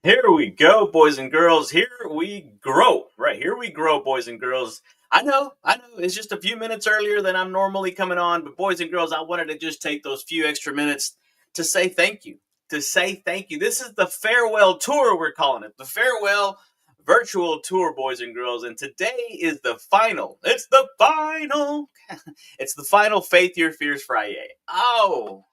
Here we go, boys and girls. Here we grow. Right, here we grow, boys and girls. I know. It's just a few minutes earlier than I'm normally coming on, but boys and girls, I wanted to just take those few extra minutes to say thank you. To say thank you. This is the farewell tour, we're calling it. The farewell virtual tour, boys and girls. And today is the final. It's the final. It's the final Faith Your Fears FriYAY. Oh,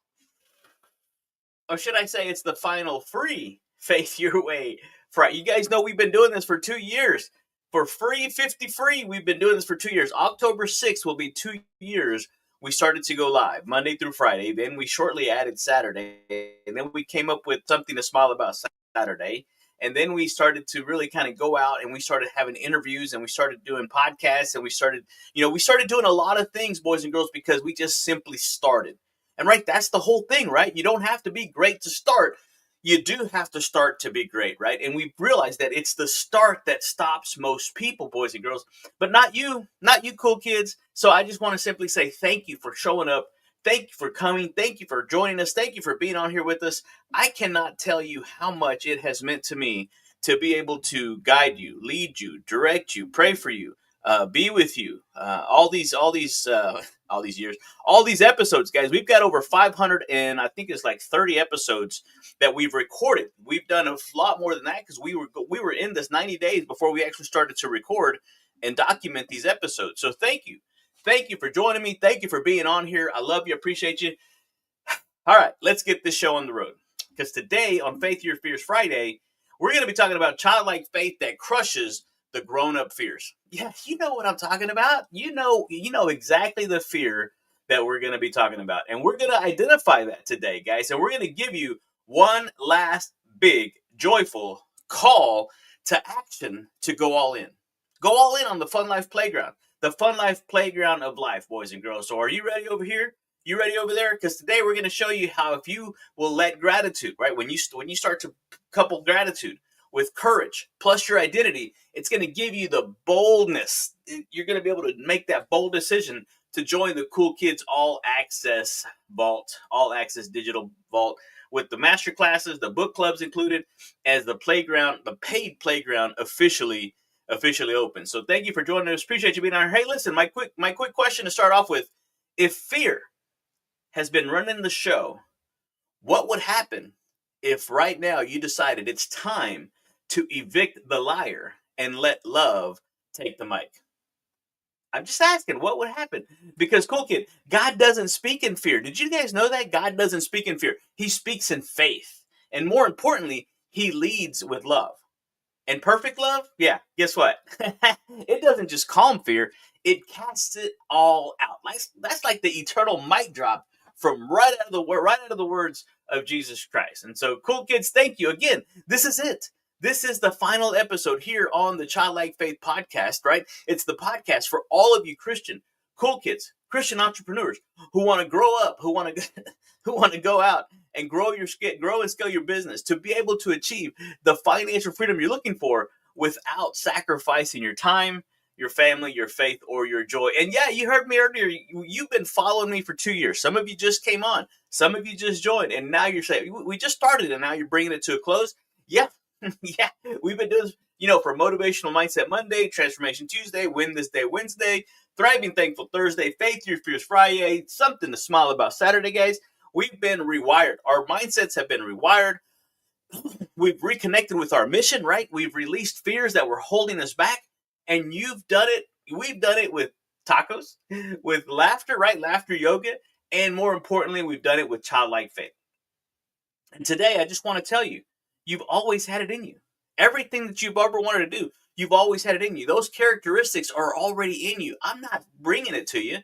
or should I say it's the final free Faith Your Way Friday. You guys know we've been doing this for 2 years. For free, 50 free, we've been doing this for 2 years. October 6th will be 2 years we started to go live, Monday through Friday. Then we shortly added Saturday. And then we came up with something to smile about Saturday. And then we started to really kind of go out and we started having interviews and we started doing podcasts and we started doing a lot of things, boys and girls, because we just simply started. And right, that's the whole thing, right? You don't have to be great to start. You do have to start to be great, right? And we realize that it's the start that stops most people, boys and girls, but not you, cool kids. So I just want to simply say thank you for showing up. Thank you for coming. Thank you for joining us. Thank you for being on here with us. I cannot tell you how much it has meant to me to be able to guide you, lead you, direct you, pray for you, be with you. All these years, all these episodes, guys. We've got over 500 and I think it's like 30 episodes that we've recorded. We've done a lot more than that because we were in this 90 days before we actually started to record and document these episodes. So thank you for joining me. Thank you for being on here. I love you, appreciate you. All right, let's get this show on the road, because today on Faith Your Fears Friday, we're going to be talking about childlike faith that crushes the grown-up fears. Yeah, you know what I'm talking about. You know exactly the fear that we're going to be talking about. And we're going to identify that today, guys. And we're going to give you one last big, joyful call to action to go all in. Go all in on the Fun Life Playground. The Fun Life Playground of life, boys and girls. So are you ready over here? You ready over there? Because today we're going to show you how if you will let gratitude, right? When you start to couple gratitude with courage plus your identity, it's going to give you the boldness. You're going to be able to make that bold decision to join the Cool Kids All Access Vault, All Access Digital Vault, with the master classes, the book clubs included, as the playground, the paid playground officially open. So thank you for joining us. Appreciate you being on. Hey, listen, my quick question to start off with: if fear has been running the show, what would happen if right now you decided it's time to evict the liar and let love take the mic? I'm just asking, what would happen? Because, cool kid, God doesn't speak in fear. Did you guys know that? God doesn't speak in fear. He speaks in faith. And more importantly, he leads with love. And perfect love? Yeah, guess what? It doesn't just calm fear. It casts it all out. That's like the eternal mic drop from right out of the words of Jesus Christ. And so, cool kids, thank you. Again, this is it. This is the final episode here on the Childlike Faith podcast, right? It's the podcast for all of you Christian cool kids, Christian entrepreneurs who want to grow up, who want to go out and grow and scale your business to be able to achieve the financial freedom you're looking for without sacrificing your time, your family, your faith, or your joy. And yeah, you heard me earlier. You've been following me for 2 years. Some of you just came on. Some of you just joined. And now you're saying, we just started and now you're bringing it to a close. Yeah. Yeah. We've been doing this, for Motivational Mindset Monday, Transformation Tuesday, Win This Day Wednesday, Thriving Thankful Thursday, Faith Your Fears Friday, something to smile about Saturday, guys. We've been rewired. Our mindsets have been rewired. We've reconnected with our mission, right? We've released fears that were holding us back. And you've done it. We've done it with tacos, with laughter, right? Laughter yoga. And more importantly, we've done it with childlike faith. And today, I just want to tell you, you've always had it in you. Everything that you've ever wanted to do, you've always had it in you. Those characteristics are already in you. I'm not bringing it to you,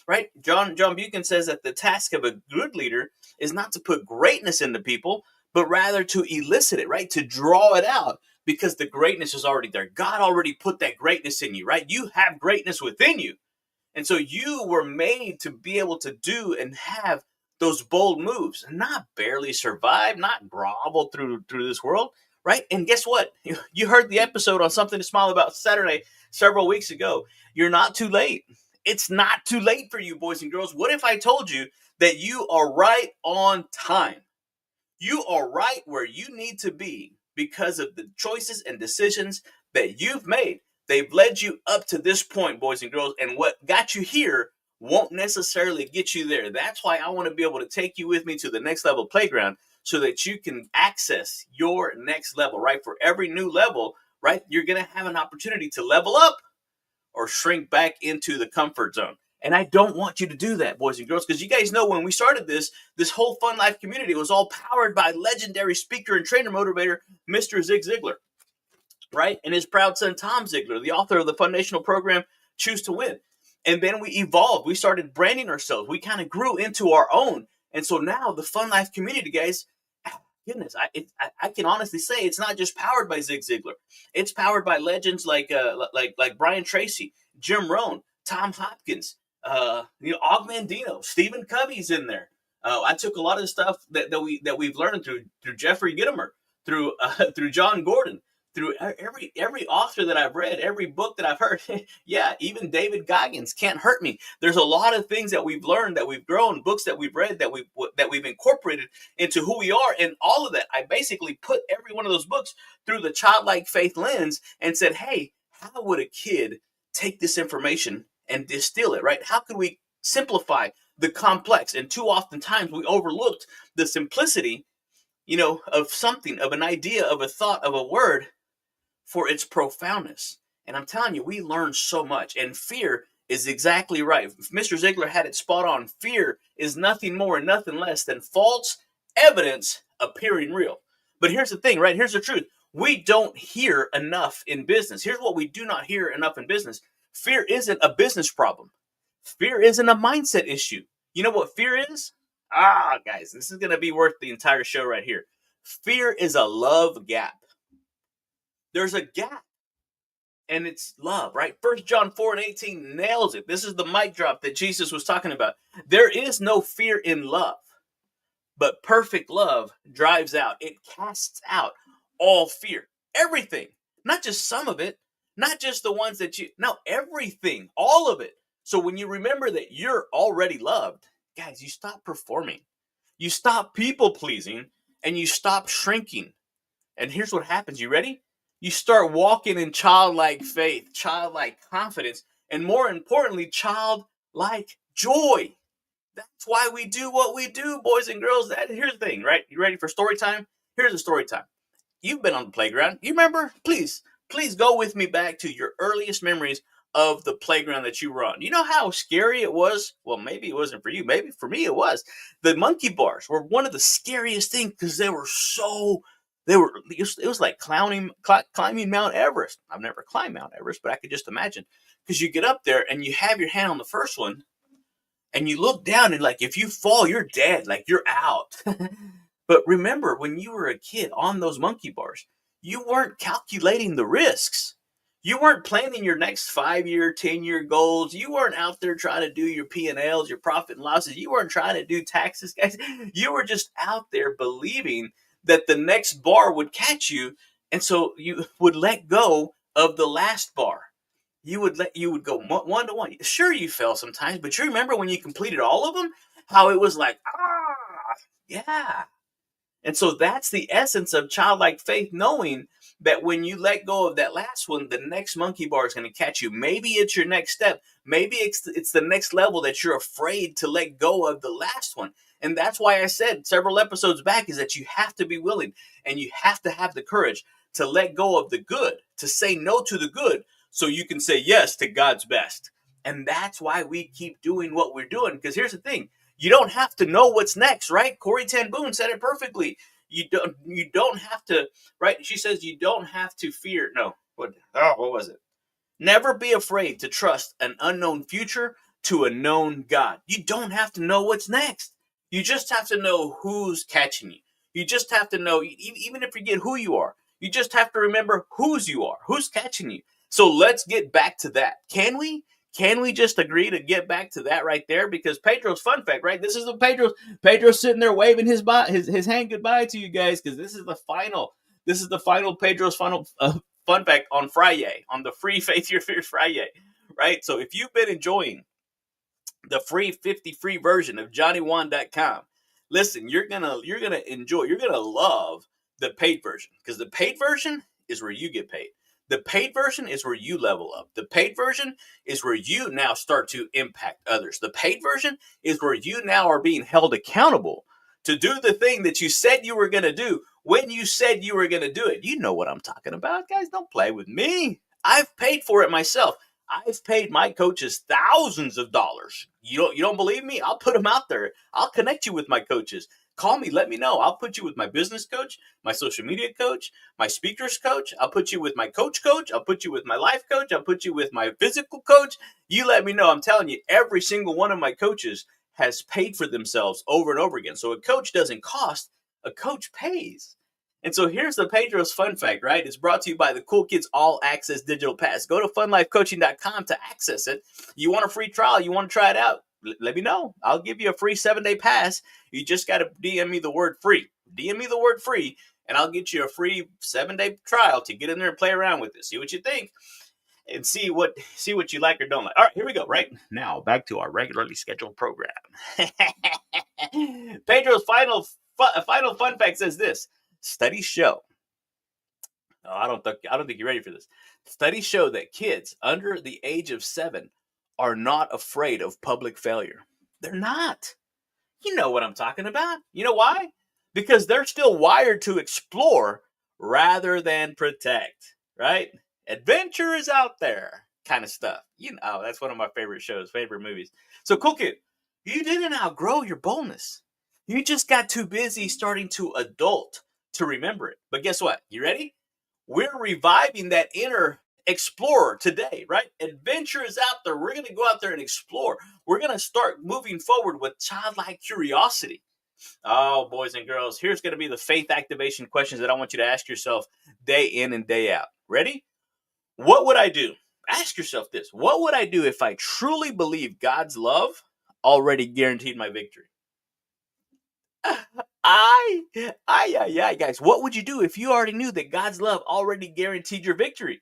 right? John Buchan says that the task of a good leader is not to put greatness into people, but rather to elicit it, right? To draw it out, because the greatness is already there. God already put that greatness in you, right? You have greatness within you. And so you were made to be able to do and have those bold moves, not barely survive, not grovel through this world, right? And guess what? You heard the episode on Something to Smile About Saturday several weeks ago. You're not too late. It's not too late for you, boys and girls. What if I told you that you are right on time? You are right where you need to be, because of the choices and decisions that you've made. They've led you up to this point, boys and girls, and what got you here won't necessarily get you there. That's why I want to be able to take you with me to the next level playground so that you can access your next level, right? For every new level, right, you're going to have an opportunity to level up or shrink back into the comfort zone. And I don't want you to do that, boys and girls, because you guys know when we started this whole Fun Life community was all powered by legendary speaker and trainer motivator, Mr. Zig Ziglar, right? And his proud son, Tom Ziglar, the author of the foundational program, Choose to Win. And then we evolved. We started branding ourselves. We kind of grew into our own. And so now the Fun Life community, guys, goodness, I can honestly say it's not just powered by Zig Ziglar. It's powered by legends like Brian Tracy, Jim Rohn, Tom Hopkins, Og Mandino, Stephen Covey's in there. I took a lot of the stuff that we've learned through Jeffrey Gitomer, through John Gordon, through every author that I've read, every book that I've heard. Yeah, even David Goggins, Can't Hurt Me. There's a lot of things that we've learned, that we've grown, books that we've read, that we've incorporated into who we are. And all of that, I basically put every one of those books through the childlike faith lens and said, hey, how would a kid take this information and distill it, right? How could we simplify the complex? And too often times we overlooked the simplicity, of something, of an idea, of a thought, of a word, for its profoundness. And I'm telling you, we learn so much. And fear is exactly right. Mr. Ziglar had it spot on. Fear is nothing more and nothing less than false evidence appearing real. But here's the thing, right? Here's the truth. We don't hear enough in business. Here's what we do not hear enough in business. Fear isn't a business problem. Fear isn't a mindset issue. You know what fear is? Guys, this is going to be worth the entire show right here. Fear is a love gap. There's a gap, and it's love, right? 1 John 4:18 nails it. This is the mic drop that Jesus was talking about. There is no fear in love, but perfect love drives out. It casts out all fear. Everything. Not just some of it. Not just the ones everything. All of it. So when you remember that you're already loved, guys, you stop performing. You stop people pleasing, and you stop shrinking. And here's what happens. You ready? You start walking in childlike faith, childlike confidence, and more importantly, childlike joy. That's why we do what we do, boys and girls. Here's the thing, right? You ready for story time? Here's a story time. You've been on the playground. You remember? Please go with me back to your earliest memories of the playground that you were on. You know how scary it was? Well, maybe it wasn't for you. Maybe for me it was. The monkey bars were one of the scariest things because it was like climbing Mount Everest. I've never climbed Mount Everest, but I could just imagine. Because you get up there and you have your hand on the first one and you look down and like if you fall, you're dead. Like you're out. But remember, when you were a kid on those monkey bars, you weren't calculating the risks. You weren't planning your next 5-year, 10-year goals. You weren't out there trying to do your P&Ls, your profit and losses. You weren't trying to do taxes, guys. You were just out there believing that the next bar would catch you, and so you would let go of the last bar. You would go one to one. Sure, you fell sometimes, but you remember when you completed all of them, how it was like, yeah. And so that's the essence of childlike faith, knowing that when you let go of that last one, the next monkey bar is going to catch you. Maybe it's your next step. Maybe it's the next level that you're afraid to let go of the last one. And that's why I said several episodes back is that you have to be willing and you have to have the courage to let go of the good, to say no to the good so you can say yes to God's best. And that's why we keep doing what we're doing. Because here's the thing. You don't have to know what's next, right? Corrie Ten Boom said it perfectly. You don't have to, right? She says you don't have to fear. No, what was it? Never be afraid to trust an unknown future to a known God. You don't have to know what's next. You just have to know who's catching you. You just have to know, even if you forget who you are, you just have to remember whose you are, who's catching you. So let's get back to that. Can we? Can we just agree to get back to that right there? Because Pedro's fun fact, right? This is the Pedro's sitting there waving his hand goodbye to you guys because this is the final Pedro's final fun fact on FriYAY, on the free Faith Your Fears FriYAY, right? So if you've been enjoying the free 50 free version of JohnnyWan.com, listen, you're gonna enjoy, you're gonna love the paid version, because the paid version is where you get paid. The paid version is where you level up. The paid version is where you now start to impact others. The paid version is where you now are being held accountable to do the thing that you said you were going to do when you said you were going to do it. You know what I'm talking about, guys. Don't play with me. I've paid for it myself. I've paid my coaches thousands of dollars. You don't believe me? I'll put them out there. I'll connect you with my coaches. Call me, let me know. I'll put you with my business coach, my social media coach, my speakers coach. I'll put you with my coach. I'll put you with my life coach. I'll put you with my physical coach. You let me know. I'm telling you, every single one of my coaches has paid for themselves over and over again. So a coach doesn't cost, a coach pays. And so here's the Pedro's fun fact, right? It's brought to you by the Cool Kids All Access Digital Pass. Go to funlifecoaching.com to access it. You want a free trial? You want to try it out? Let me know. I'll give you a free 7-day pass. You just got to DM me the word free. DM me the word free, and I'll get you a free 7-day trial to get in there and play around with it. See what you think, and see what you like or don't like. All right, here we go. Right now, back to our regularly scheduled program. Pedro's final fun fact says this: studies show. Oh, I don't think you're ready for this. Studies show that kids under the age of 7 are not afraid of public failure. They're not. You know what I'm talking about. You know why? Because they're still wired to explore rather than protect, right? Adventure is out there kind of stuff. You know, that's one of my favorite shows, favorite movies. So, cool kid, you didn't outgrow your boldness. You just got too busy starting to adult to remember it. But guess what? You ready? We're reviving that inner explorer today, right? Adventure is out there. We're going to go out there and explore. We're going to start moving forward with childlike curiosity. Oh, boys and girls, here's going to be the faith activation questions that I want you to ask yourself day in and day out. Ready? What would I do? Ask yourself this. What would I do if I truly believe God's love already guaranteed my victory? Guys, what would you do if you already knew that God's love already guaranteed your victory?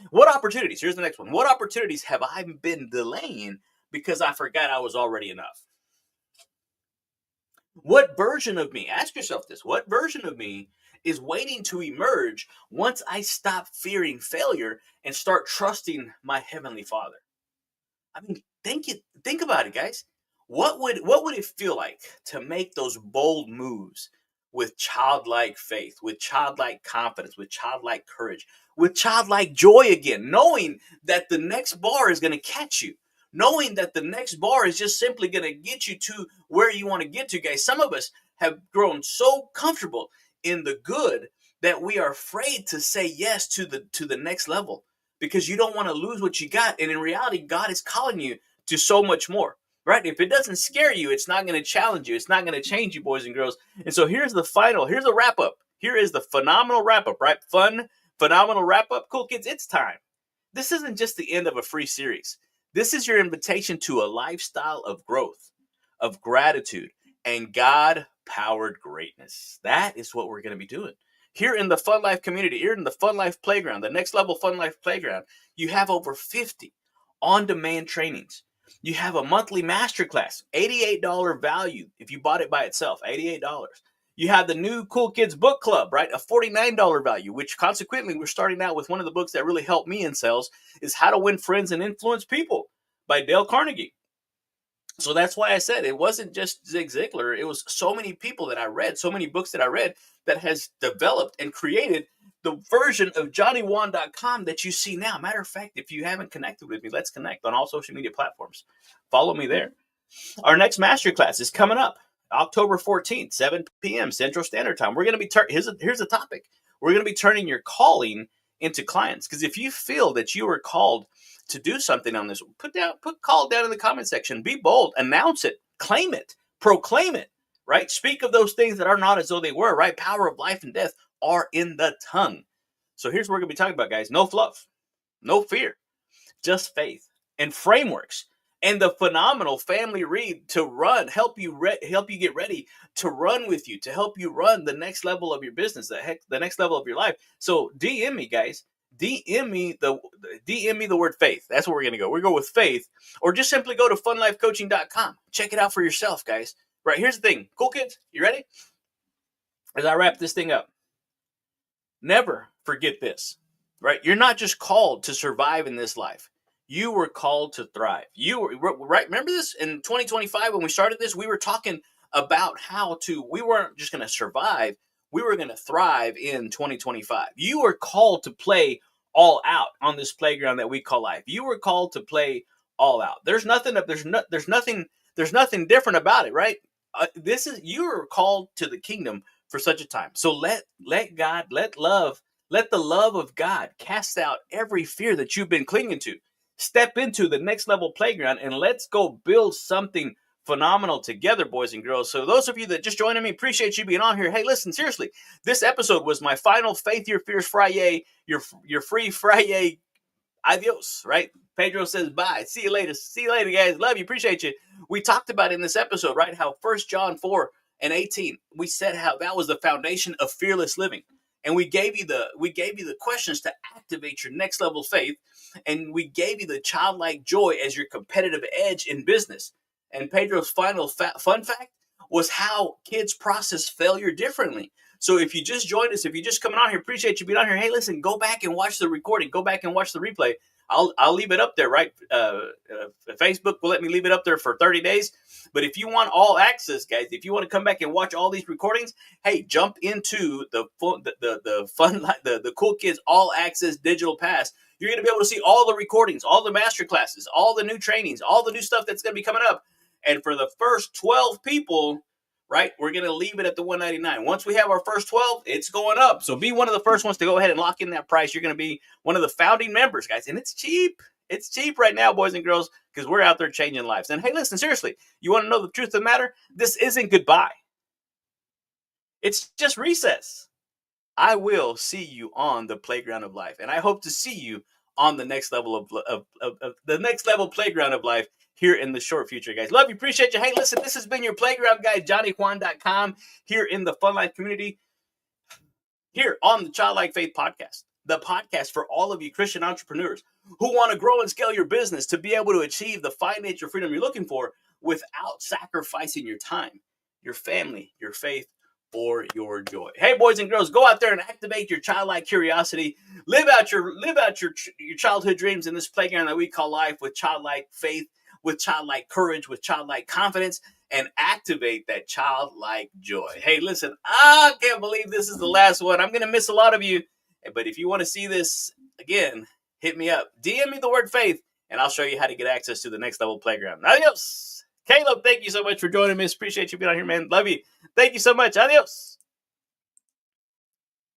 What opportunities? Here's the next one. What opportunities have I been delaying because I forgot I was already enough? What version of me, ask yourself this, what version of me is waiting to emerge once I stop fearing failure and start trusting my Heavenly Father? I mean, think about it, guys. What would it feel like to make those bold moves with childlike faith, with childlike confidence, with childlike courage, with childlike joy again, knowing that the next bar is going to catch you, knowing that the next bar is just simply going to get you to where you want to get to, guys. Some of us have grown so comfortable in the good that we are afraid to say yes to the next level because you don't want to lose what you got. And in reality, God is calling you to so much more. Right? If it doesn't scare you, it's not going to challenge you. It's not going to change you, boys and girls. And so here's a wrap up. Here is the phenomenal wrap up, right? Phenomenal wrap up. Cool kids, it's time. This isn't just the end of a free series. This is your invitation to a lifestyle of growth, of gratitude, and God-powered greatness. That is what we're going to be doing. Here in the Fun Life community, here in the Fun Life Playground, the Next Level Fun Life Playground, you have over 50 on-demand trainings. You have a monthly masterclass, $88 value if you bought it by itself, $88. You have the new Cool Kids Book Club, right? A $49 value, which consequently we're starting out with one of the books that really helped me in sales is How to Win Friends and Influence People by Dale Carnegie. So that's why I said it wasn't just Zig Ziglar. It was so many people that I read, so many books that I read that has developed and created the version of JohnnyWan.com that you see now. Matter of fact, if you haven't connected with me, let's connect on all social media platforms. Follow me there. Our next masterclass is coming up October 14th, 7 p.m. Central Standard Time. We're going to be, here's the topic. We're going to be turning your calling into clients. Because if you feel that you are called to do something on this, put call down in the comment section. Be bold, announce it, claim it, proclaim it, right? Speak of those things that are not as though they were, right? Power of life and death are in the tongue. So here's what we're going to be talking about, guys. No fluff, no fear, just faith and frameworks and the phenomenal family read to run, help you get ready to run with you, to help you run the next level of your business, the next level of your life. So DM me, guys. DM me the word faith. That's where we're going to go. We go with faith, or just simply go to funlifecoaching.com. Check it out for yourself, guys. Right, here's the thing. Cool kids, you ready? As I wrap this thing up, never forget this, right? You're not just called to survive in this life. You were called to thrive. You were right. Remember this in 2025 when we started this, we were talking about we weren't just going to survive, we were going to thrive in 2025. You were called to play all out on this playground that we call life. You were called to play all out. There's nothing different about it, right? You are called to the kingdom for such a time. So let the love of God cast out every fear that you've been clinging to. Step into the next level playground and let's go build something phenomenal together, boys and girls. So those of you that just joined me, appreciate you being on here. Hey, listen, seriously, this episode was my final Faith Your Fears FriYAY, your free FriYAY. Adios, right? Pedro says bye. See you later. See you later, guys. Love you. Appreciate you. We talked about in this episode, right, how 1 John 4:18, we said how that was the foundation of fearless living. And we gave you the questions to activate your next level faith. And we gave you the childlike joy as your competitive edge in business. And Pedro's final fun fact was how kids process failure differently. So if you just joined us, if you're just coming on here, appreciate you being on here. Hey, listen, go back and watch the recording. Go back and watch the replay. I'll leave it up there, right? Facebook will let me leave it up there for 30 days. But if you want all access, guys, if you want to come back and watch all these recordings, hey, jump into the Cool Kids All Access Digital Pass. You're going to be able to see all the recordings, all the master classes, all the new trainings, all the new stuff that's going to be coming up. And for the first 12 people, right, we're going to leave it at the $199. Once we have our first 12, it's going up. So be one of the first ones to go ahead and lock in that price. You're going to be one of the founding members, guys. And it's cheap. It's cheap right now, boys and girls, because we're out there changing lives. And hey, listen, seriously, you want to know the truth of the matter? This isn't goodbye. It's just recess. I will see you on the playground of life. And I hope to see you on the next level of the next level playground of life here in the short future, guys. Love you. Appreciate you. Hey, listen, this has been your playground guy, JohnnyJuan.com, here in the Fun Life community, here on the Childlike Faith Podcast, the podcast for all of you Christian entrepreneurs who want to grow and scale your business to be able to achieve the financial freedom you're looking for without sacrificing your time, your family, your faith, or your joy. Hey, boys and girls, go out there and activate your childlike curiosity. Live out your childhood dreams in this playground that we call life with childlike faith, with childlike courage, with childlike confidence, and activate that childlike joy. Hey, listen, I can't believe this is the last one. I'm going to miss a lot of you. But if you want to see this again, hit me up. DM me the word faith, and I'll show you how to get access to the next level playground. Adios. Caleb, thank you so much for joining me. Appreciate you being on here, man. Love you. Thank you so much. Adios.